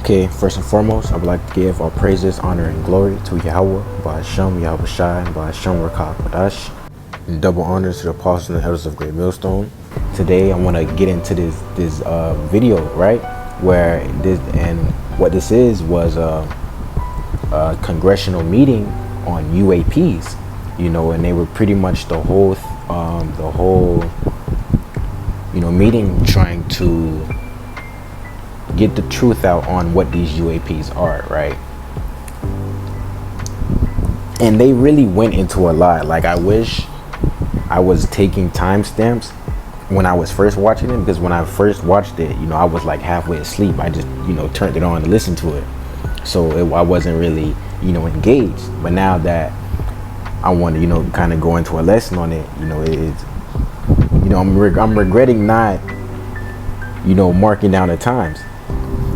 Okay, first and foremost, I would like to give all praises, honor, and glory to Yahweh, Ba'ashem, Yahweh Shai, and Ba'ashem Rakah Kodash, and double honors to the apostles and the elders of Great Millstone. Today, I want to get into this video, right, where this and what this was a congressional meeting on UAPs, and they were pretty much the whole meeting trying to get the truth out on what these UAPs are, right? And they really went into a lot. Like, I wish I was taking timestamps when I was first watching it, because when I first watched it, I was like halfway asleep. I just, turned it on to listen to it. So I wasn't really, engaged. But now that I want to, kind of go into a lesson on it, I'm regretting not, marking down the times.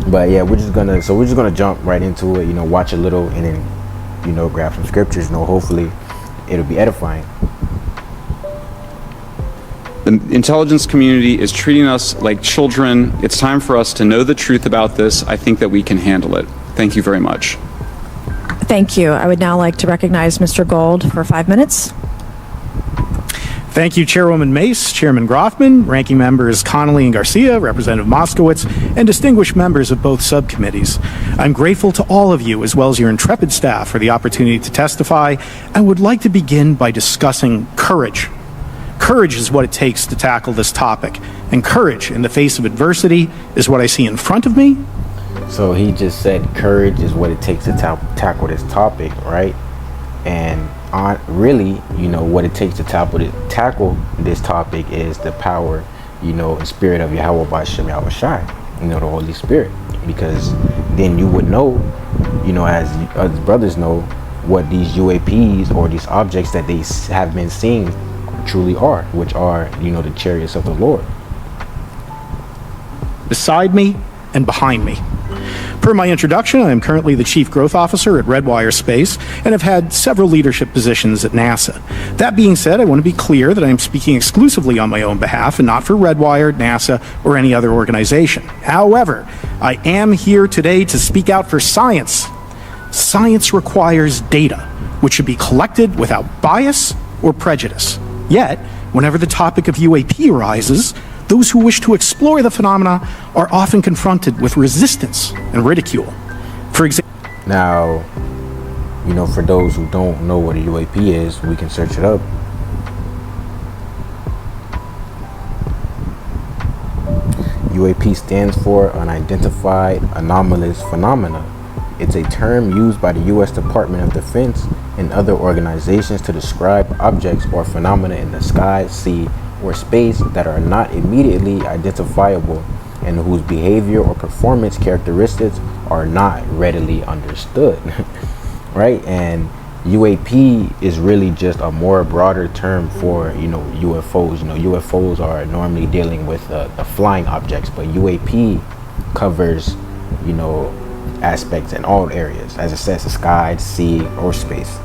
But yeah, we're just gonna jump right into it, watch a little and then, grab some scriptures, hopefully it'll be edifying. The intelligence community is treating us like children. It's time for us to know the truth about this. I think that we can handle it. Thank you very much. Thank you. I would now like to recognize Mr. Gold for 5 minutes. Thank you, Chairwoman Mace, Chairman Groffman, Ranking Members Connolly and Garcia, Representative Moskowitz, and distinguished members of both subcommittees. I'm grateful to all of you, as well as your intrepid staff, for the opportunity to testify, and would like to begin by discussing courage. Courage is what it takes to tackle this topic, and courage in the face of adversity is what I see in front of me. So he just said courage is what it takes to tackle this topic, right? And really, what it takes to tackle this topic is the power, and spirit of Yahweh Ba'ashem Yahweh Shai, the Holy Spirit. Because then you would know, as brothers know, what these UAPs or these objects that they have been seeing truly are, which are, the chariots of the Lord. Beside me and behind me. Per my introduction, I am currently the Chief Growth Officer at Redwire Space and have had several leadership positions at NASA. That being said, I want to be clear that I am speaking exclusively on my own behalf and not for Redwire, NASA, or any other organization. However, I am here today to speak out for science. Science requires data, which should be collected without bias or prejudice. Yet, whenever the topic of UAP arises, those who wish to explore the phenomena are often confronted with resistance and ridicule. For example, now, for those who don't know what a UAP is, we can search it up. UAP stands for Unidentified Anomalous Phenomena. It's a term used by the U.S. Department of Defense and other organizations to describe objects or phenomena in the sky, sea, or space that are not immediately identifiable and whose behavior or performance characteristics are not readily understood. Right? And UAP is really just a more broader term for, UFOs. UFOs are normally dealing with the flying objects, but UAP covers, aspects in all areas, as it says, the sky, sea, or space.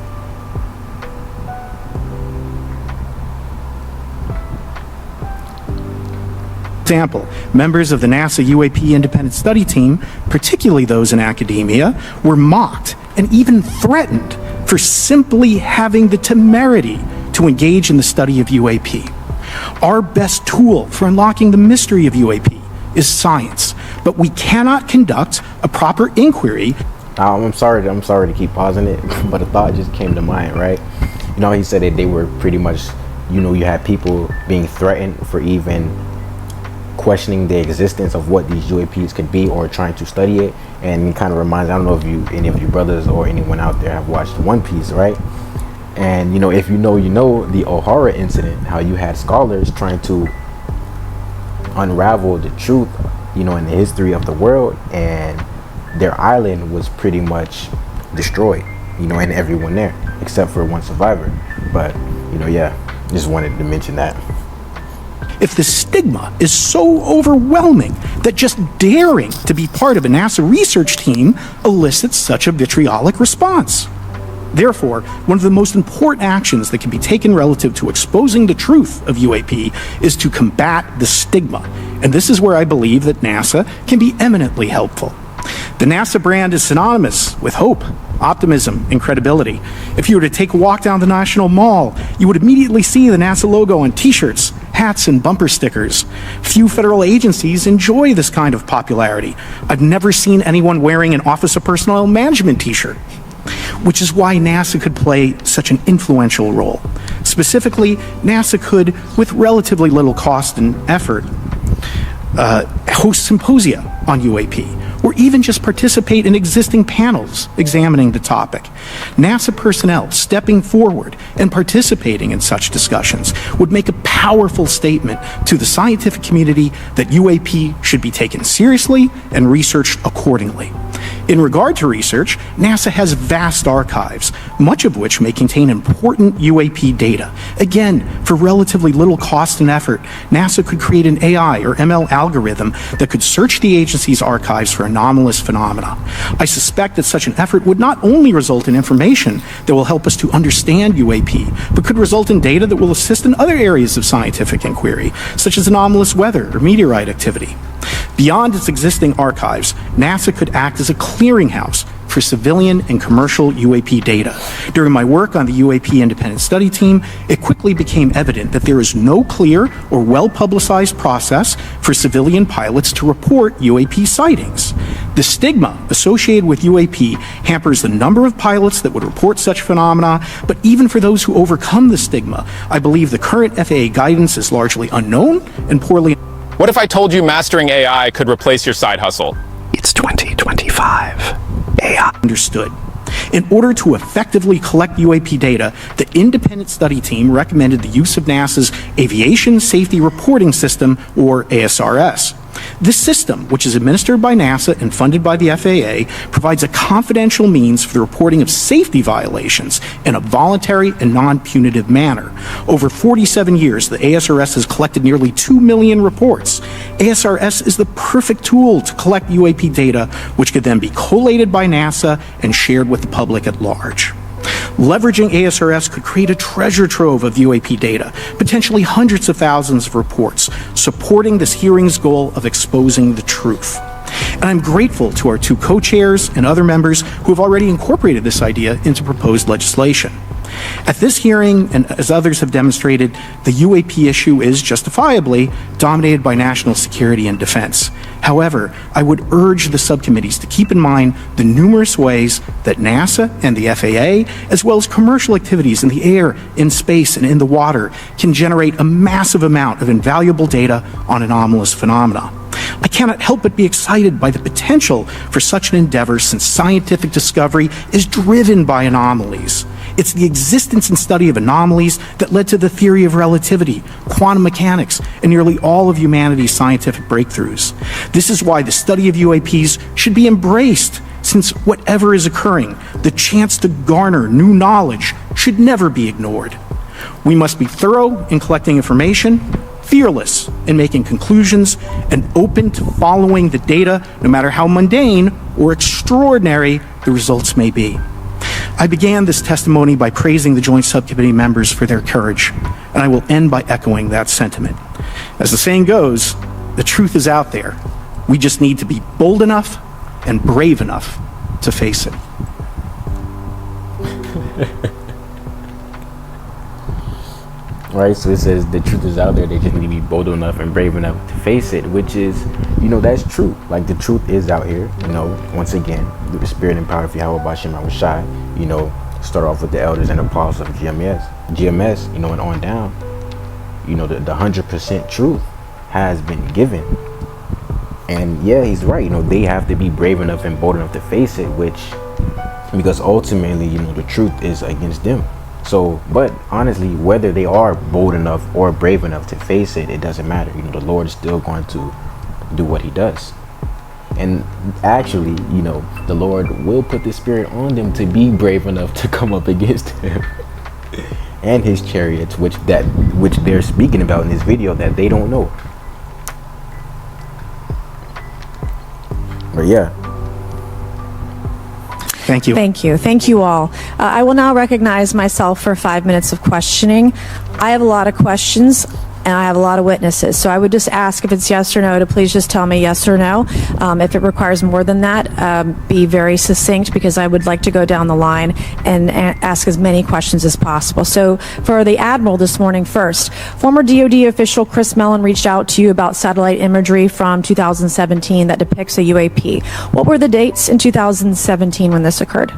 Example, members of the NASA UAP Independent Study Team, particularly those in academia, were mocked and even threatened for simply having the temerity to engage in the study of UAP. Our best tool for unlocking the mystery of UAP is science, but we cannot conduct a proper inquiry. I'm sorry to keep pausing it, but a thought just came to mind, right? He said that they were pretty much, you had people being threatened for even questioning the existence of what these UAPs could be or trying to study it. And it kind of reminds, I don't know if any of your brothers or anyone out there have watched One Piece, right? And if the O'Hara incident, how you had scholars trying to unravel the truth, in the history of the world, and their island was pretty much destroyed, and everyone there except for one survivor. But just wanted to mention that. If the stigma is so overwhelming that just daring to be part of a NASA research team elicits such a vitriolic response. Therefore, one of the most important actions that can be taken relative to exposing the truth of UAP is to combat the stigma. And this is where I believe that NASA can be eminently helpful. The NASA brand is synonymous with hope, optimism, and credibility. If you were to take a walk down the National Mall, you would immediately see the NASA logo on t-shirts, hats, and bumper stickers. Few federal agencies enjoy this kind of popularity. I've never seen anyone wearing an Office of Personnel Management t-shirt, which is why NASA could play such an influential role. Specifically, NASA could, with relatively little cost and effort, host symposia on UAP, or even just participate in existing panels examining the topic. NASA personnel stepping forward and participating in such discussions would make a powerful statement to the scientific community that UAP should be taken seriously and researched accordingly. In regard to research, NASA has vast archives, much of which may contain important UAP data. Again, for relatively little cost and effort, NASA could create an AI or ML algorithm that could search the agency's archives for anomalous phenomena. I suspect that such an effort would not only result in information that will help us to understand UAP, but could result in data that will assist in other areas of scientific inquiry, such as anomalous weather or meteorite activity. Beyond its existing archives, NASA could act as a clearinghouse for civilian and commercial UAP data. During my work on the UAP Independent Study Team, it quickly became evident that there is no clear or well-publicized process for civilian pilots to report UAP sightings. The stigma associated with UAP hampers the number of pilots that would report such phenomena, but even for those who overcome the stigma, I believe the current FAA guidance is largely unknown and poorly. What if I told you mastering AI could replace your side hustle? It's 2025. AI. Understood. In order to effectively collect UAP data, the independent study team recommended the use of NASA's Aviation Safety Reporting System, or ASRS. This system, which is administered by NASA and funded by the FAA, provides a confidential means for the reporting of safety violations in a voluntary and non-punitive manner. Over 47 years, the ASRS has collected nearly 2 million reports. ASRS is the perfect tool to collect UAP data, which could then be collated by NASA and shared with the public at large. Leveraging ASRS could create a treasure trove of UAP data, potentially hundreds of thousands of reports, supporting this hearing's goal of exposing the truth. And I'm grateful to our two co-chairs and other members who have already incorporated this idea into proposed legislation. At this hearing, and as others have demonstrated, the UAP issue is justifiably dominated by national security and defense. However, I would urge the subcommittees to keep in mind the numerous ways that NASA and the FAA, as well as commercial activities in the air, in space, and in the water, can generate a massive amount of invaluable data on anomalous phenomena. I cannot help but be excited by the potential for such an endeavor, since scientific discovery is driven by anomalies. It's the existence and study of anomalies that led to the theory of relativity, quantum mechanics, and nearly all of humanity's scientific breakthroughs. This is why the study of UAPs should be embraced, since whatever is occurring, the chance to garner new knowledge should never be ignored. We must be thorough in collecting information, fearless in making conclusions, and open to following the data, no matter how mundane or extraordinary the results may be. I began this testimony by praising the Joint Subcommittee members for their courage, and I will end by echoing that sentiment. As the saying goes, the truth is out there. We just need to be bold enough and brave enough to face it. Right, so it says the truth is out there, they just need to be bold enough and brave enough to face it, which is, that's true. Like, the truth is out here, once again, with the spirit and power of Yahweh Bashem Shai, start off with the elders and apostles of GMS, and on down, the 100% truth has been given. And yeah, he's right, they have to be brave enough and bold enough to face it, because ultimately, the truth is against them. So, but honestly, whether they are bold enough or brave enough to face it, it doesn't matter. The Lord is still going to do what he does. And actually, the Lord will put the spirit on them to be brave enough to come up against him and his chariots, which they're speaking about in this video that they don't know. But yeah. Thank you. Thank you. Thank you all. I will now recognize myself for 5 minutes of questioning. I have a lot of questions. and I have a lot of witnesses. So I would just ask if it's yes or no to please just tell me yes or no. If it requires more than that, be very succinct, because I would like to go down the line and ask as many questions as possible. So for the Admiral this morning first, former DoD official Chris Mellon reached out to you about satellite imagery from 2017 that depicts a UAP. What were the dates in 2017 when this occurred?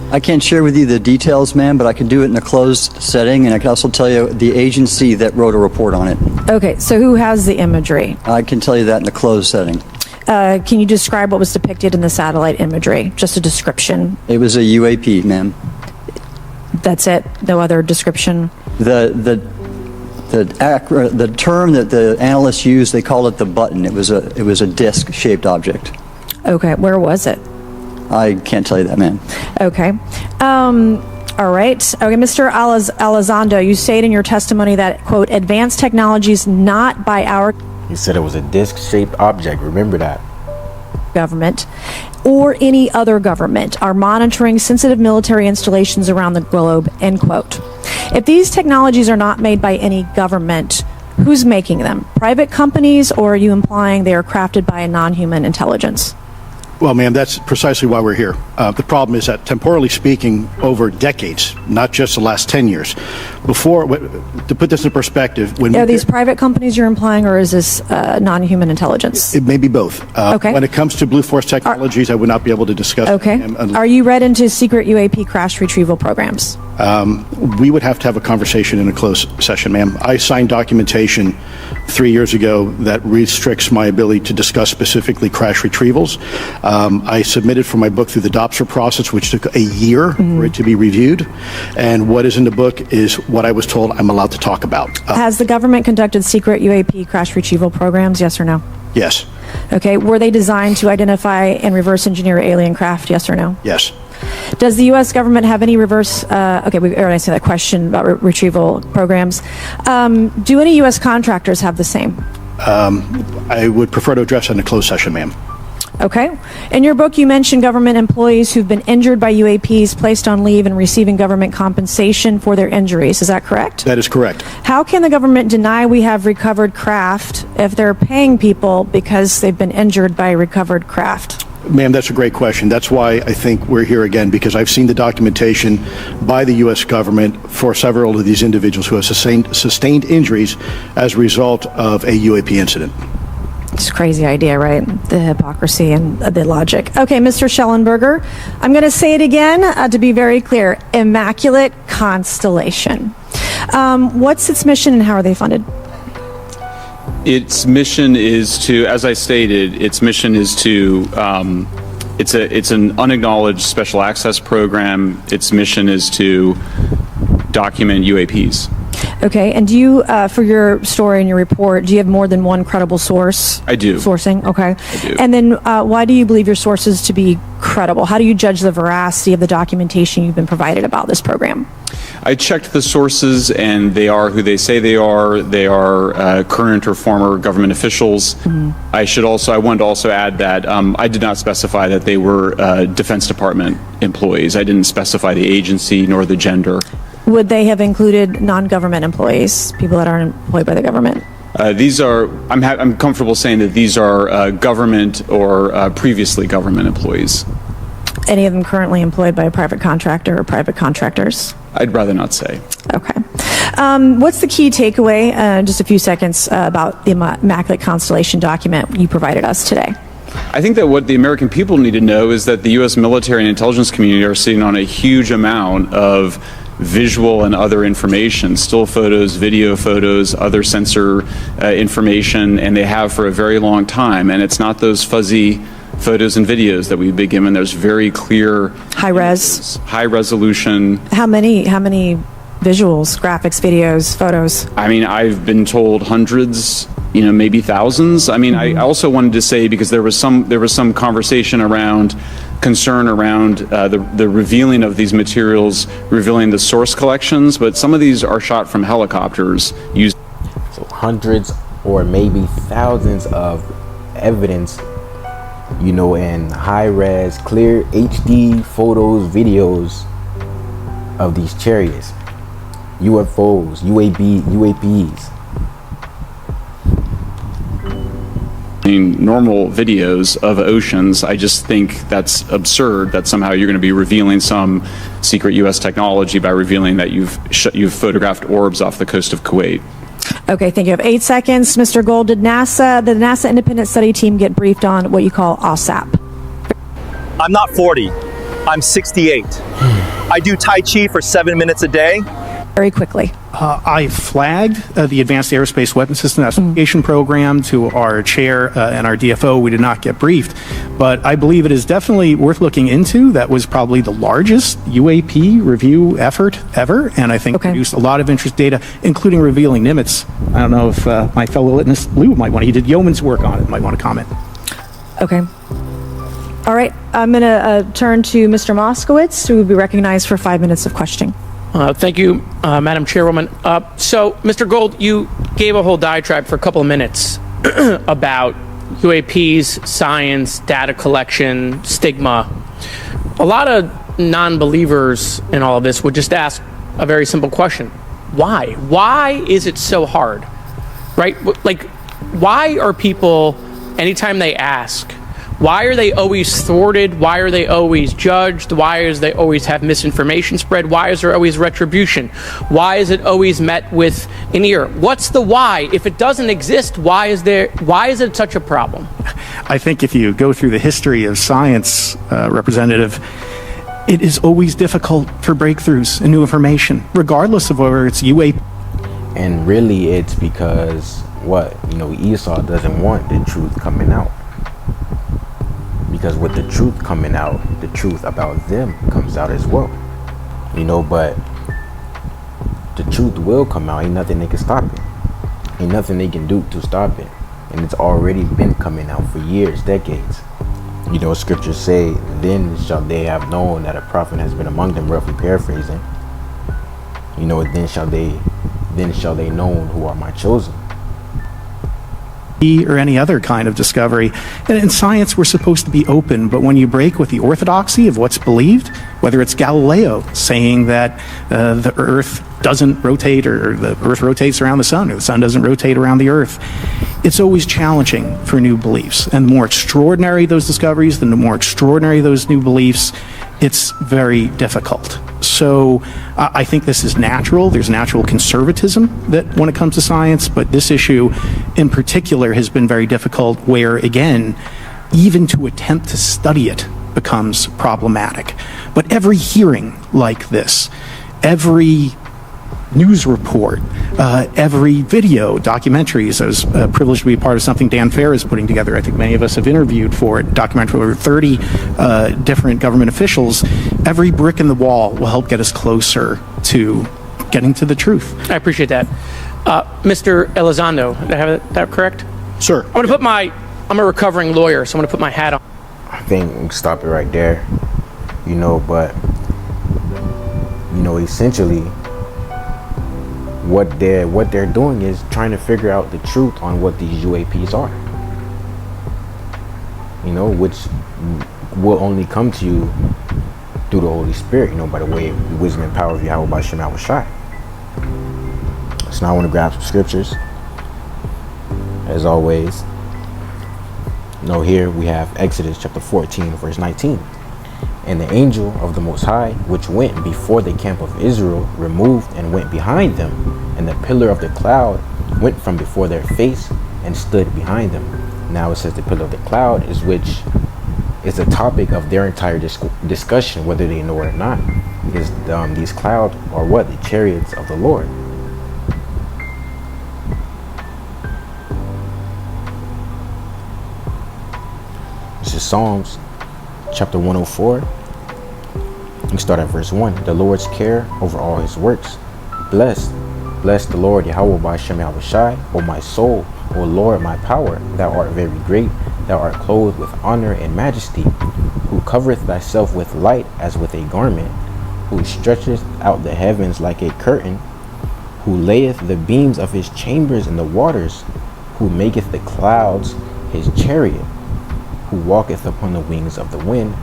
I can't share with you the details, ma'am, but I can do it in a closed setting, and I can also tell you the agency that wrote a report on it. Okay, so who has the imagery? I can tell you that in a closed setting. Can you describe what was depicted in the satellite imagery? Just a description. It was a UAP, ma'am. That's it? No other description? The term that the analysts used, they called it the button. It was a disc-shaped object. Okay, where was it? I can't tell you that, ma'am. Okay. All right. Okay, Mr. Elizondo, you state in your testimony that, quote, advanced technologies not by our He said it was a disc-shaped object. Remember that. government or any other government are monitoring sensitive military installations around the globe, end quote. If these technologies are not made by any government, who's making them? Private companies, or are you implying they are crafted by a non-human intelligence? Well, ma'am, that's precisely why we're here. The problem is that, temporally speaking, over decades, not just the last 10 years, to put this in perspective, Are these private companies you're implying, or is this non-human intelligence? It may be both. Okay. When it comes to Blue Force Technologies, I would not be able to discuss. Okay. Are you read into secret UAP crash retrieval programs? We would have to have a conversation in a closed session, ma'am. I signed documentation 3 years ago that restricts my ability to discuss specifically crash retrievals. I submitted for my book through the DOPSR process, which took a year for it to be reviewed. And what is in the book is what I was told I'm allowed to talk about. Has the government conducted secret UAP crash retrieval programs, yes or no? Yes. Okay. Were they designed to identify and reverse engineer alien craft, yes or no? Yes. Does the U.S. government have any reverse, okay, we already answered that question about retrieval programs. Do any U.S. contractors have the same? I would prefer to address that in a closed session, ma'am. Okay. In your book, you mentioned government employees who've been injured by UAPs, placed on leave, and receiving government compensation for their injuries. Is that correct? That is correct. How can the government deny we have recovered craft if they're paying people because they've been injured by recovered craft? Ma'am, that's a great question. That's why I think we're here again, because I've seen the documentation by the U.S. government for several of these individuals who have sustained injuries as a result of a UAP incident. It's a crazy idea, right? The hypocrisy and the logic. Okay, Mr. Schellenberger, I'm going to say it again to be very clear. Immaculate Constellation. What's its mission and how are they funded? Its mission is to, as I stated, its mission is to, it's an unacknowledged special access program. Its mission is to document UAPs. Okay, and do you, for your story and your report, do you have more than one credible source? I do. Sourcing, okay. I do. And then why do you believe your sources to be credible? How do you judge the veracity of the documentation you've been provided about this program? I checked the sources, and they are who they say they are. They are current or former government officials. Mm-hmm. I wanted to also add that I did not specify that they were Defense Department employees. I didn't specify the agency nor the gender. Would they have included non-government employees, people that aren't employed by the government? These are, I'm comfortable saying that these are government or previously government employees. Any of them currently employed by a private contractor or private contractors? I'd rather not say. Okay. What's the key takeaway, just a few seconds, about the Immaculate Constellation document you provided us today? I think that what the American people need to know is that the U.S. military and intelligence community are sitting on a huge amount of visual and other information, still photos, video photos, other sensor information, and they have for a very long time. And it's not those fuzzy photos and videos that we've been given. There's very clear high res, high resolution. How many visuals, graphics, videos, photos? I mean, I've been told hundreds, maybe thousands. I mean, I also wanted to say, because there was some conversation around concern around the revealing of these materials, revealing the source collections, but some of these are shot from helicopters. So hundreds or maybe thousands of evidence, in high-res, clear HD photos, videos of these chariots, UFOs, UAPs. normal videos of oceans. I just think that's absurd that somehow you're going to be revealing some secret U.S. technology by revealing that you've photographed orbs off the coast of Kuwait. Okay, thank you. I have 8 seconds. Mr. Gold, did the NASA independent study team get briefed on what you call OSAP? I'm not 40. I'm 68. I do Tai Chi for 7 minutes a day. Very quickly. I flagged the Advanced Aerospace Weapons System Investigation Program to our chair and our DFO. We did not get briefed, but I believe it is definitely worth looking into. That was probably the largest UAP review effort ever, and I think produced a lot of interest data, including revealing Nimitz. I don't know if my fellow witness Lou might want to, he did yeoman's work on it, might want to comment. Okay. All right, I'm going to turn to Mr. Moskowitz, who will be recognized for 5 minutes of questioning. Thank you, Madam Chairwoman. So, Mr. Gold, you gave a whole diatribe for a couple of minutes about UAPs, science, data collection, stigma. A lot of non-believers in all of this would just ask a very simple question. Why? Why is it so hard? Right? Like, why are people, anytime they ask, why are they always thwarted? Why are they always judged? Why is they always have misinformation spread? Why is there always retribution? Why is it always met with an ear? What's the why? If it doesn't exist, why is it such a problem? I think if you go through the history of science, Representative, it is always difficult for breakthroughs and new information, regardless of whether it's UAP. And really it's because Esau doesn't want the truth coming out. Because with the truth coming out, the truth about them comes out as well. But the truth will come out. Ain't nothing they can stop it. Ain't nothing they can do to stop it. And it's already been coming out for years, decades. Scriptures say, then shall they have known that a prophet has been among them, roughly paraphrasing. Then shall they know who are my chosen. Or any other kind of discovery. And in science, we're supposed to be open, but when you break with the orthodoxy of what's believed, whether it's Galileo saying that the Earth doesn't rotate, or the Earth rotates around the Sun, or the Sun doesn't rotate around the Earth, it's always challenging for new beliefs. And the more extraordinary those discoveries, the more extraordinary those new beliefs, it's very difficult. So I think this is natural. There's natural conservatism that when it comes to science, but this issue in particular has been very difficult where, again, even to attempt to study it becomes problematic. But every hearing like this, every news report, every video, documentaries. I was privileged to be a part of something Dan Fair is putting together. I think many of us have interviewed for it, documentary over 30 different government officials. Every brick in the wall will help get us closer to getting to the truth. I appreciate that. Mr. Elizondo, did I have that correct? Sir. I'm a recovering lawyer, so I'm going to put my hat on. I think we can stop it right there. But essentially what they're doing is trying to figure out the truth on what these UAPs are. Which will only come to you through the Holy Spirit, by the way of the wisdom and power of Yahweh by Shem Shai. So now I want to grab some scriptures. As always, here we have Exodus chapter 14, verse 19. And the angel of the Most High, which went before the camp of Israel, removed and went behind them. And the pillar of the cloud went from before their face and stood behind them. Now it says the pillar of the cloud is which is the topic of their entire discussion, whether they know it or not. Because these clouds are what? The chariots of the Lord. This is Psalms chapter 104. You can start at verse 1. The Lord's care over all his works. Bless the Lord Yahweh by Shem Shai, O my soul, O Lord my power. Thou art very great. Thou art clothed with honor and majesty, who covereth thyself with light as with a garment, who stretcheth out the heavens like a curtain, who layeth the beams of his chambers in the waters, who maketh the clouds his chariot, who walketh upon the wings of the wind.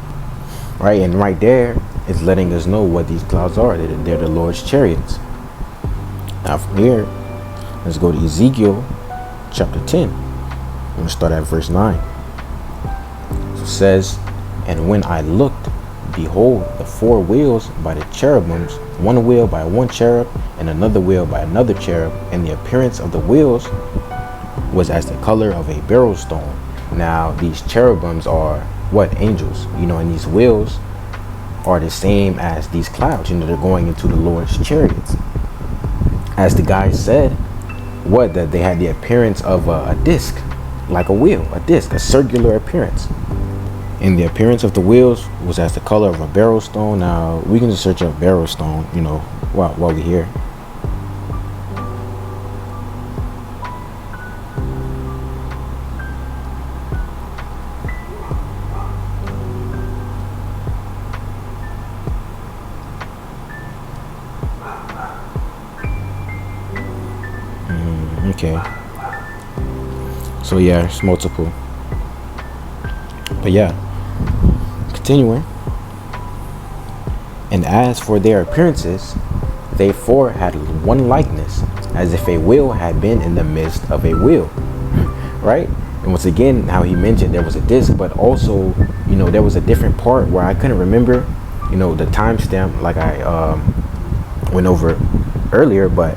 Right, and right there is letting us know what these clouds are. They're the Lord's chariots. Now from here, let's go to Ezekiel chapter 10. I'm going to start at verse 9. So it says, "And when I looked, behold, the 4 wheels by the cherubims, one wheel by one cherub, and another wheel by another cherub, and the appearance of the wheels was as the color of a beryl stone." Now, these cherubims are what? Angels. And these wheels are the same as these clouds. They're going into the Lord's chariots. As the guy said, that they had the appearance of a disc, like a wheel, a disc, a circular appearance. And the appearance of the wheels was as the color of a beryl stone. Now, we can just search up beryl stone, while we're here. Okay. So yeah, it's multiple. But yeah, continuing. "And as for their appearances, they 4 had one likeness, as if a wheel had been in the midst of a wheel." Right? And once again, how he mentioned there was a disc, but also, there was a different part where I couldn't remember, the timestamp, like I went over earlier, but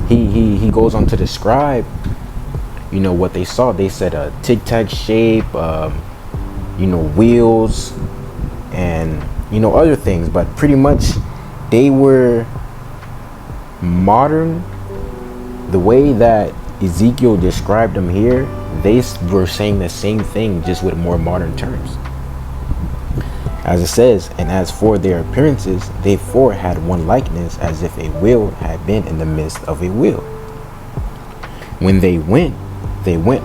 he goes on to describe, what they saw. They said a tic-tac shape, wheels, and other things, but pretty much they were modern. The way that Ezekiel described them here, they were saying the same thing, just with more modern terms. As it says, "And as for their appearances, they 4 had one likeness, as if a wheel had been in the midst of a wheel. When they went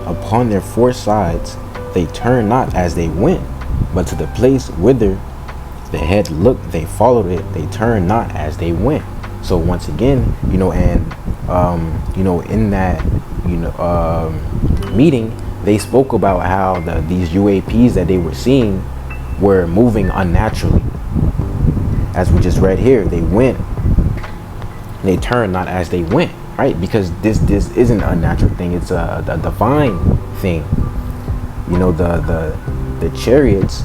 upon their 4 sides. They turned not as they went, but to the place whither the head looked, they followed it. They turned not as they went." So once again, and in that meeting, they spoke about how these UAPs that they were seeing were moving unnaturally. As we just read here, they turned not as they went, right? Because this isn't a natural thing, it's a divine thing. The chariots,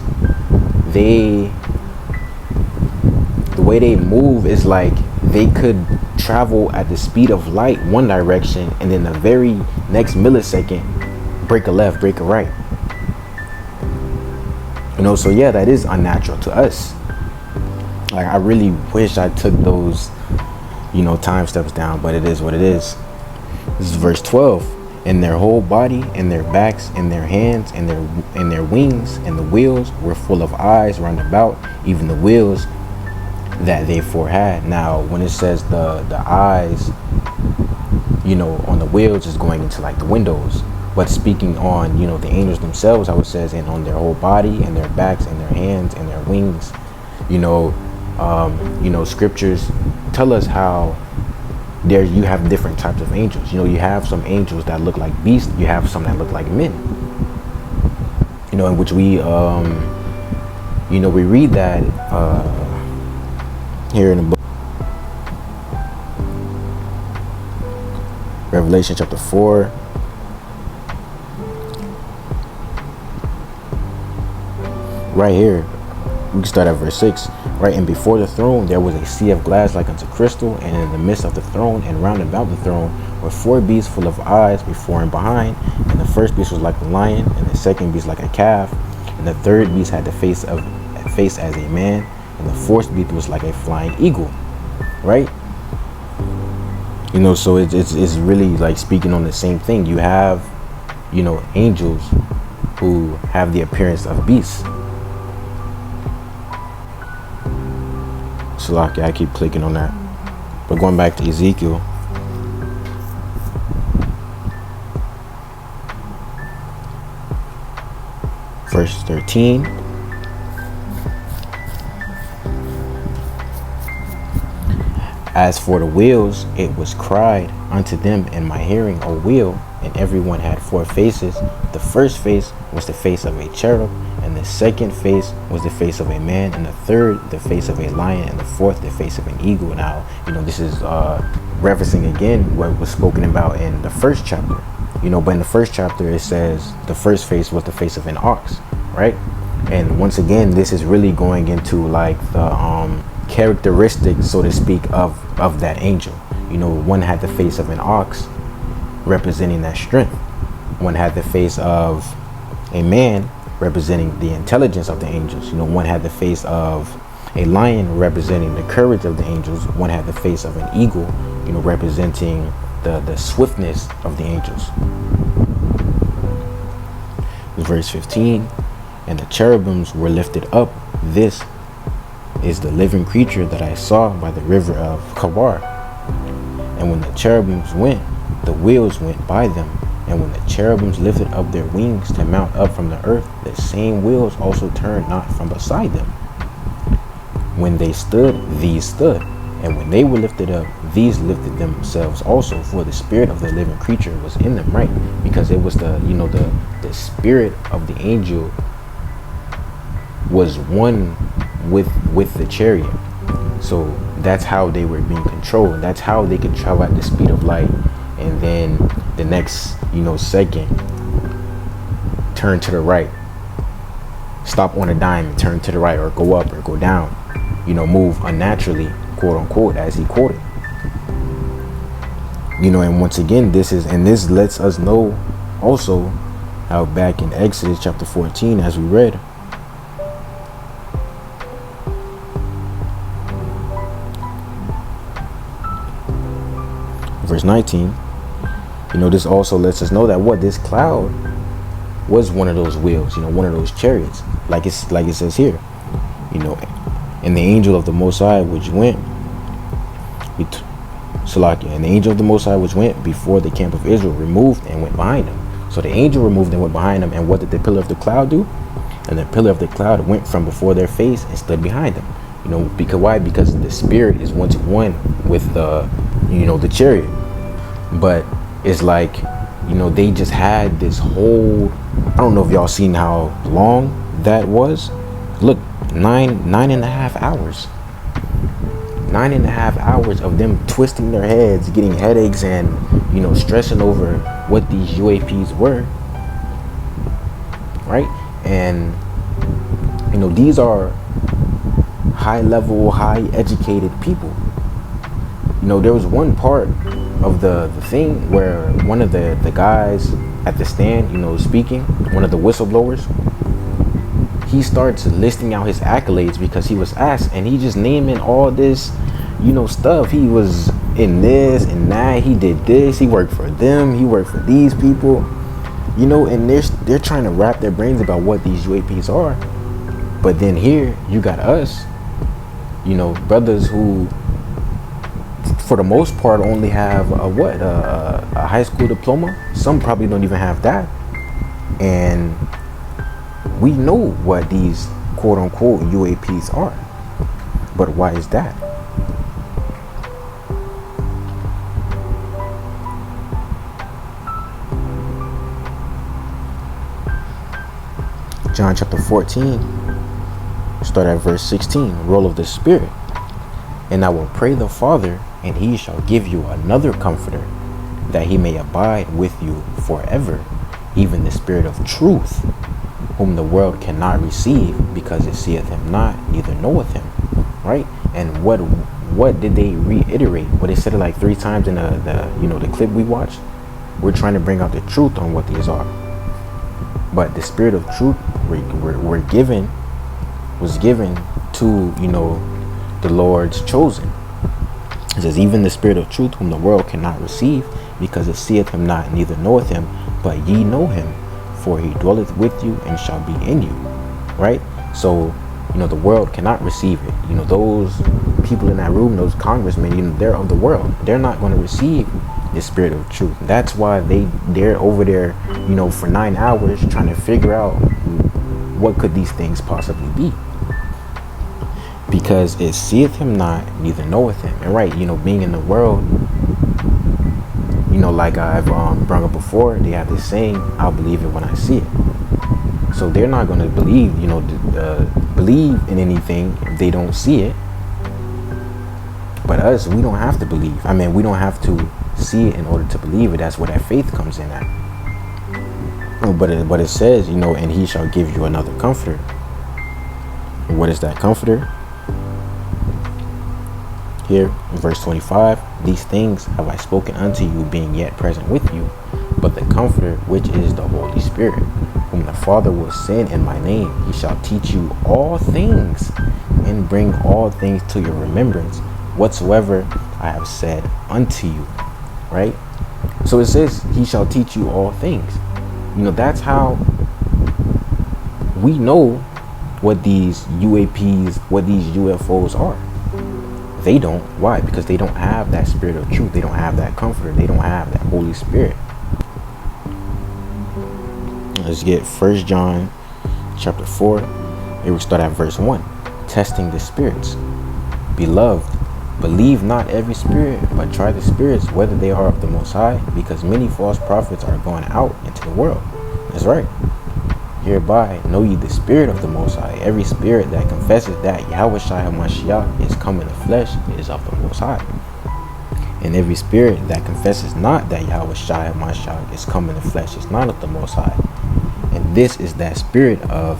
the way they move is like they could travel at the speed of light one direction, and then the very next millisecond break a left, break a right. So yeah, that is unnatural to us. Like, I really wish I took those, time steps down, but it is what it is. This is verse 12. "And their whole body, and their backs, and their hands, and their wings, and the wheels were full of eyes round about, even the wheels that they 4 had." Now, when it says the eyes, on the wheels, is going into like the windows. But speaking on, the angels themselves, how it says, "and on their whole body, and their backs, and their hands, and their wings," scriptures tell us how you have different types of angels. You have some angels that look like beasts. You have some that look like men. In which we, we read that here in the book, Revelation chapter 4. Right here, we can start at verse 6. Right, "And before the throne there was a sea of glass like unto crystal, and in the midst of the throne and round about the throne were 4 beasts full of eyes before and behind. And the first beast was like a lion, and the second beast like a calf, and the third beast had the face as a man, and the fourth beast was like a flying eagle." Right? So it's really like speaking on the same thing. You have, angels who have the appearance of beasts. Salaki, I keep clicking on that. But going back to Ezekiel. Verse 13. "As for the wheels, it was cried unto them in my hearing, a wheel, and everyone had 4 faces. The first face was the face of a cherub, and the second face was the face of a man, and the third the face of a lion, and the fourth the face of an eagle." Now, this is referencing again what was spoken about in the first chapter, But in the first chapter, it says the first face was the face of an ox, right? And once again, this is really going into like the characteristics, so to speak, of that angel. One had the face of an ox, representing that strength. One had the face of a man, representing the intelligence of the angels. One had the face of a lion, representing the courage of the angels. One had the face of an eagle, representing the swiftness of the angels. Verse 15, and the cherubims were lifted up. This is the living creature that I saw by the river of Kabar. And when the cherubims went, the wheels went by them. And when the cherubims lifted up their wings to mount up from the earth, the same wheels also turned not from beside them. When they stood, these stood. And when they were lifted up, these lifted themselves also, for the spirit of the living creature was in them, right? Because it was the spirit of the angel was one with the chariot. So that's how they were being controlled. That's how they could travel at the speed of light, and then the next second turn to the right, stop on a dime and turn to the right, or go up or go down, move unnaturally, quote unquote, as he quoted. And once again, this lets us know also how back in Exodus chapter 14, as we read, verse 19, this also lets us know that this cloud was one of those wheels, one of those chariots, like it says here, and the angel of the Most High which went and the angel of the Most High which went before the camp of Israel removed and went behind them. So the angel removed and went behind them, and what did the pillar of the cloud do? And the pillar of the cloud went from before their face and stood behind them. Because why? Because the spirit is one to one with the chariot. But it's like, they just had this whole, I don't know if y'all seen how long that was. Look, 9.5 hours. 9.5 hours of them twisting their heads, getting headaches, and stressing over what these UAPs were, right? And these are high level, high educated people. There was one part of the thing where one of the guys at the stand, speaking, one of the whistleblowers, he starts listing out his accolades because he was asked, and he just naming all this stuff. He was in this and that, he did this, he worked for them, he worked for these people, and they're trying to wrap their brains about what these UAPs are. But then here you got us, brothers who for the most part only have a high school diploma. Some probably don't even have that, and we know what these quote unquote UAPs are. But why is that? John chapter 14, start at verse 16, role of the Spirit. And I will pray the Father, and he shall give you another comforter, that he may abide with you forever, even the Spirit of truth, whom the world cannot receive, because it seeth him not, neither knoweth him. Right? And what did they reiterate? Well, they said it like 3 times in the clip we watched. We're trying to bring out the truth on what these are. But the Spirit of truth was given to the Lord's chosen. It says, even the Spirit of truth, whom the world cannot receive, because it seeth him not, neither knoweth him, but ye know him, for he dwelleth with you and shall be in you. Right? So the world cannot receive it. Those people in that room, those congressmen, they're of the world. They're not going to receive the Spirit of truth. That's why they're over there, for 9 hours trying to figure out what could these things possibly be. Because it seeth him not, neither knoweth him. And right, being in the world, like I've brought up before, they have this saying, I'll believe it when I see it. So they're not going to believe, believe in anything if they don't see it. But us, we don't have to believe. We don't have to see it in order to believe it. That's where that faith comes in at. But it says, and he shall give you another comforter. What is that comforter? Here in verse 25, these things have I spoken unto you, being yet present with you. But the comforter, which is the Holy Spirit, whom the Father will send in my name, he shall teach you all things and bring all things to your remembrance, whatsoever I have said unto you. Right? So it says he shall teach you all things. That's how we know what these UAPs, what these UFOs are. They don't. Why? Because they don't have that spirit of truth. They don't have that comforter. They don't have that Holy Spirit. Let's get 1 John chapter 4. Here we start at verse 1. Testing the spirits. Beloved, believe not every spirit, but try the spirits, whether they are of the Most High, because many false prophets are gone out into the world. That's right. Hereby know ye the spirit of the Most High. Every spirit that confesses that Yahushua HaMashiach is come in the flesh is of the Most High. And every spirit that confesses not that Yahushua HaMashiach is come in the flesh is not of the Most High. And this is that spirit of,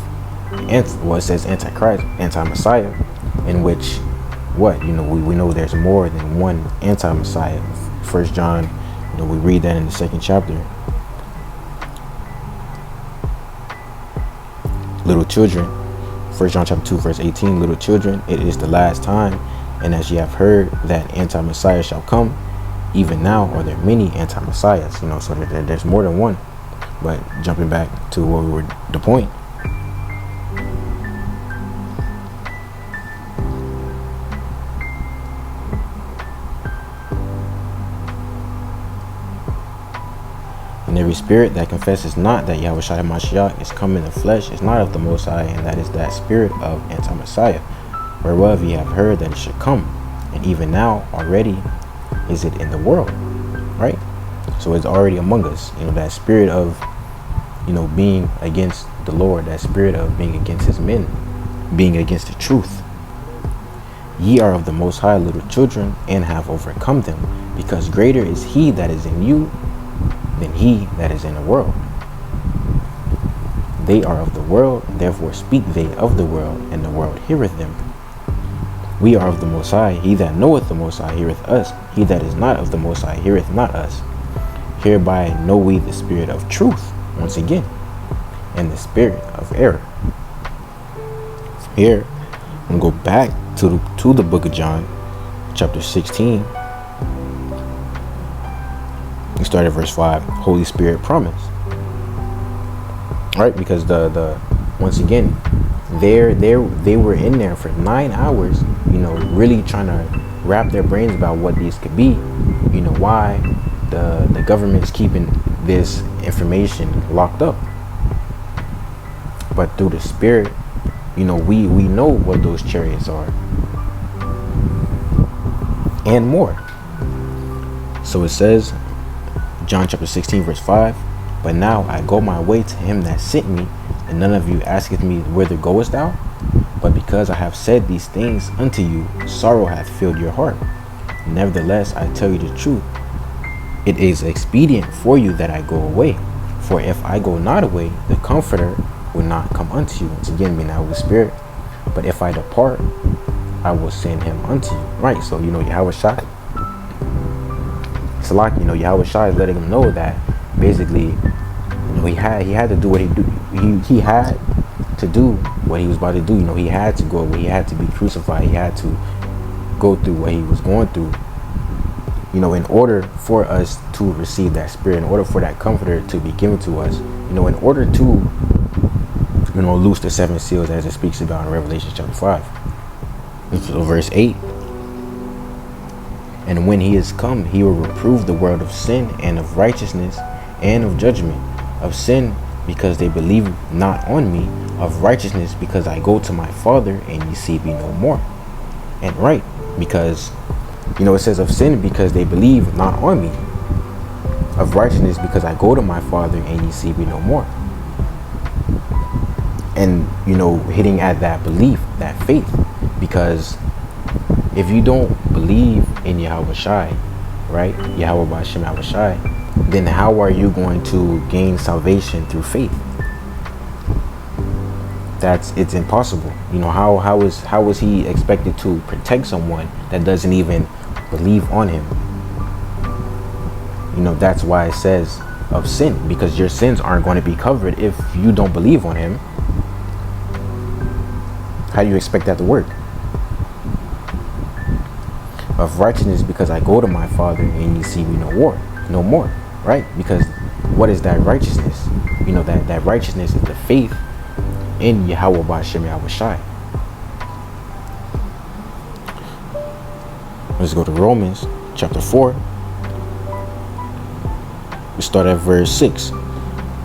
it says Antichrist, anti-Messiah, in which, we know there's more than one anti-Messiah. 1 John, we read that in the 2nd chapter. Little children, 1 John chapter 2 verse 18, little children, it is the last time, and as ye have heard that anti-Messiah shall come, even now are there many anti-Messiahs, so there's more than one. But jumping back to the point, and every spirit that confesses not that Yahushua HaMashiach is come in the flesh is not of the Most High, and that is that spirit of anti-Messiah, whereof ye have heard that it should come, and even now already is it in the world, right? So it's already among us, that spirit of, being against the Lord, that spirit of being against his men, being against the truth. Ye are of the Most High, little children, and have overcome them, because greater is he that is in you than he that is in the world. They are of the world, therefore speak they of the world, and the world heareth them. We are of the Most High. He that knoweth the Most High heareth us. He that is not of the Most High heareth not us. Hereby know we the spirit of truth, once again, and the spirit of error. Here, I'm going to go back to the book of John, chapter 16. We start at verse 5. Holy Spirit promise. Right? Because the once again, they were in there for 9 hours, really trying to wrap their brains about what these could be, why the government's keeping this information locked up. But through the Spirit, we know what those chariots are and more. So it says, John chapter 16 verse 5, but now I go my way to him that sent me, and none of you asketh me, whither goest thou? But because I have said these things unto you, sorrow hath filled your heart. Nevertheless, I tell you the truth. It is expedient for you that I go away. For if I go not away, the Comforter will not come unto you. Once again, being the Holy Spirit. But if I depart, I will send him unto you. Right, so Yahushua. It's like, Yahushua is letting him know that basically, he had to do what he had to do what he was about to do. He had to go away. He had to be crucified. He had to go through what he was going through, in order for us to receive that Spirit, in order for that Comforter to be given to us, in order to, loose the 7 seals as it speaks about in Revelation chapter 5. So verse 8. And when he is come, he will reprove the world of sin and of righteousness and of judgment. Of sin, because they believe not on me. Of righteousness, because I go to my Father and ye see me no more. And right, because it says of sin, because they believe not on me. Of righteousness, because I go to my Father and ye see me no more. And hitting at that belief, that faith, because if you don't believe in Yahushua, right, Yahweh B'Shem Yahushua, then how are you going to gain salvation through faith? It's impossible. How is he expected to protect someone that doesn't even believe on him? That's why it says of sin, because your sins aren't going to be covered if you don't believe on him. How do you expect that to work? Of righteousness, because I go to my Father and you see me no more, right? Because what is that righteousness? That righteousness is the faith in Yahweh B'Shem Yahweh Shai. Let's go to Romans chapter 4. We start at verse 6.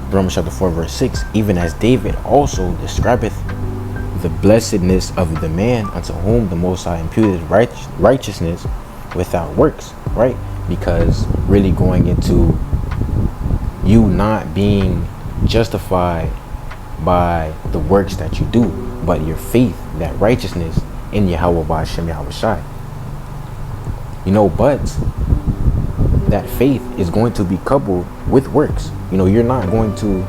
Romans chapter 4 verse 6. Even as David also describeth the blessedness of the man unto whom the Most High imputed righteousness without works, right? Because really going into you not being justified by the works that you do, but your faith, that righteousness in Yahweh B'Shem Yahweh Shai. But that faith is going to be coupled with works. You're not going to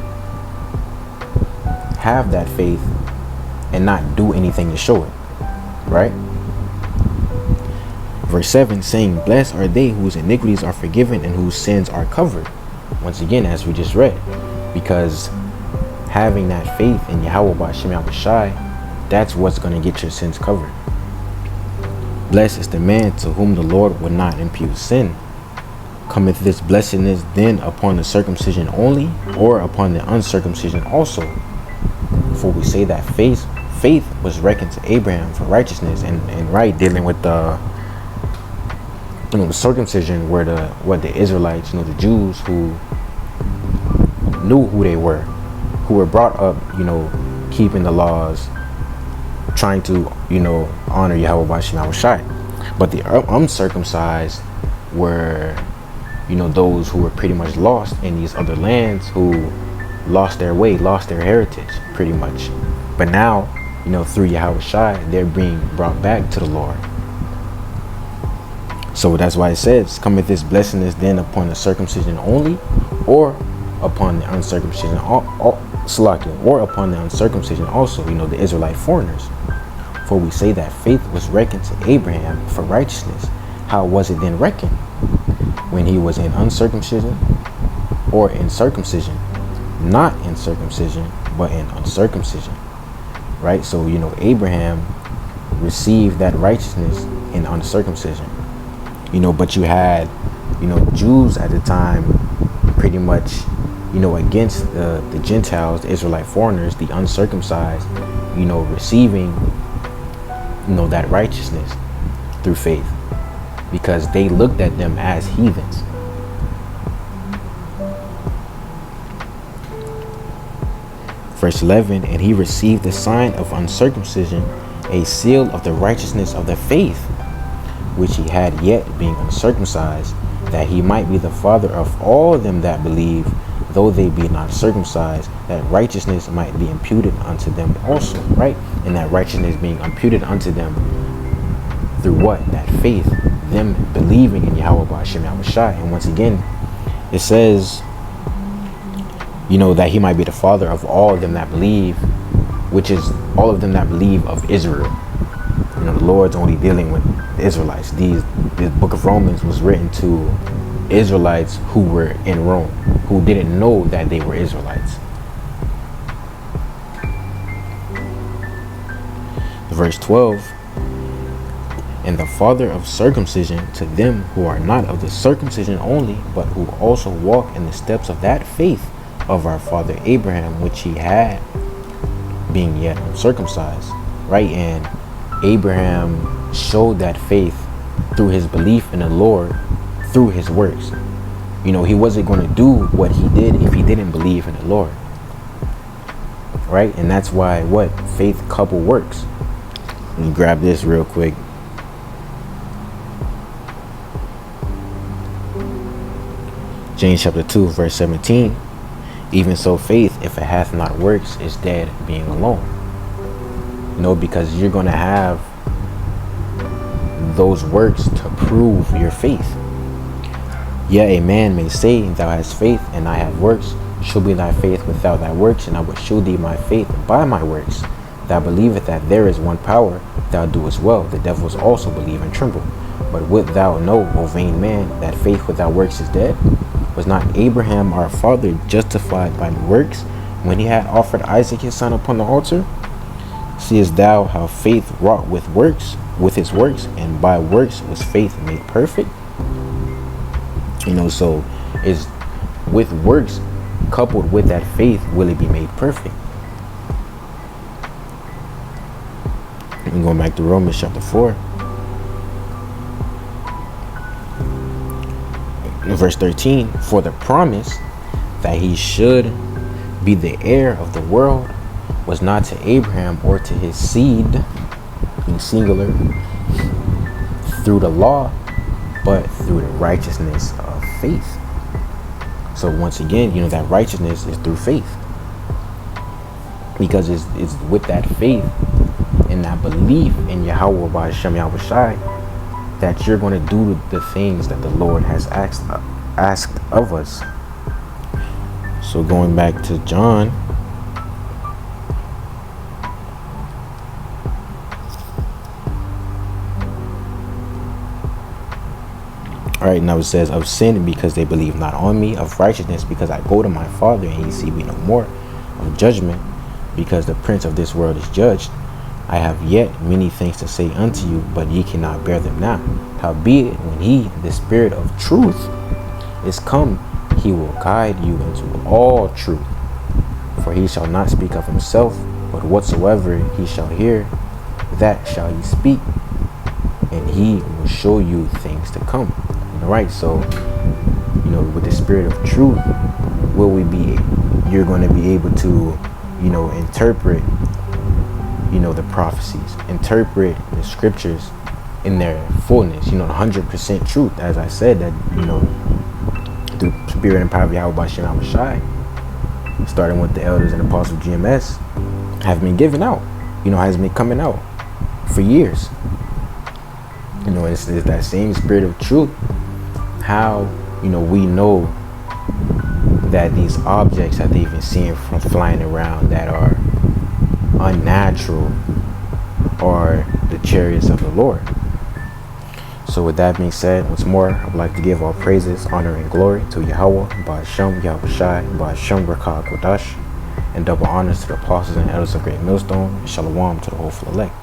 have that faith and not do anything to show it, right? Verse 7 saying, blessed are they whose iniquities are forgiven and whose sins are covered. Once again, as we just read, because having that faith in Yahweh B'Shem Yahweh Shai, that's what's going to get your sins covered. Blessed is the man to whom the Lord would not impute sin. Cometh this blessedness then upon the circumcision only, or upon the uncircumcision also? For we say that faith was reckoned to Abraham for righteousness, and right, dealing with the the circumcision, where the Israelites, the Jews who knew who they were, who were brought up, keeping the laws, trying to, honor Yahweh B'Shem Yahweh Shai. But the uncircumcised were, those who were pretty much lost in these other lands, who lost their way, lost their heritage, pretty much. But now, through Yahweh Shai, they're being brought back to the Lord. So that's why it says, cometh this blessedness then upon the circumcision only, or upon the uncircumcision, or upon the uncircumcision also, the Israelite foreigners. For we say that faith was reckoned to Abraham for righteousness. How was it then reckoned? When he was in uncircumcision or in circumcision? Not in circumcision, but in uncircumcision. Right? So, Abraham received that righteousness in uncircumcision. But you had, Jews at the time pretty much, against the Gentiles, the Israelite foreigners, the uncircumcised, receiving, that righteousness through faith, because they looked at them as heathens. Verse 11, and he received the sign of uncircumcision, a seal of the righteousness of the faith, which he had yet being uncircumcised, that he might be the father of all them that believe, though they be not circumcised, that righteousness might be imputed unto them also, right? And that righteousness being imputed unto them through what? That faith, them believing in Yahweh B'Shem Yahweh Shai. And once again, it says, that he might be the father of all of them that believe, which is all of them that believe of Israel. The Lord's only dealing with the Israelites. This book of Romans was written to Israelites who were in Rome, who didn't know that they were Israelites. Verse 12, and the father of circumcision to them who are not of the circumcision only, but who also walk in the steps of that faith of our father Abraham, which he had, being yet uncircumcised. Right? And Abraham showed that faith through his belief in the Lord, through his works. He wasn't going to do what he did if he didn't believe in the Lord. Right? And that's why faith couple works. Let me grab this real quick. James chapter 2 verse 17. Even so faith, if it hath not works, is dead being alone. Because you're going to have those works to prove your faith. Yet a man may say, thou hast faith, and I have works. Show me thy faith without thy works, and I will show thee my faith by my works. Thou believest that there is one power, thou doest well. The devils also believe and tremble. But wilt thou know, O vain man, that faith without works is dead? Was not Abraham our father justified by works, when he had offered Isaac his son upon the altar? Seest thou how faith wrought with works, with his works, and by works was faith made perfect? So it's with works coupled with that faith will it be made perfect. And going back to Romans chapter 4, verse 13, for the promise that he should be the heir of the world was not to Abraham or to his seed, in singular, through the law, but through the righteousness of faith. So once again, that righteousness is through faith, because it's with that faith and that belief in Yahweh by Hashem Yahweh Shai that you're going to do the things that the Lord has asked of us. So going back to John, all right, now it says, of sin because they believe not on me, of righteousness because I go to my Father and ye see me no more, of judgment because the prince of this world is judged. I have yet many things to say unto you, but ye cannot bear them now. Howbeit, when he, the Spirit of truth, is come, he will guide you into all truth. For he shall not speak of himself, but whatsoever he shall hear, that shall he speak, and he will show you things to come. All right, so with the Spirit of truth, you're going to be able to interpret the prophecies, interpret the scriptures in their fullness, 100% truth, as I said, that through Spirit and power of Yahweh by Shem Shai, starting with the elders and apostles of GMS, have been given out, has been coming out for years. It's that same Spirit of truth. How we know that these objects that they've been seeing from flying around that are unnatural are the chariots of the Lord. So with that being said, once more, I would like to give all praises, honor, and glory to Yahweh, by Hashem, Yahweh Shai, by Hashem, Rakah, Kodash, and double honors to the apostles and elders of Great Millstone, and Shalom to the whole full elect.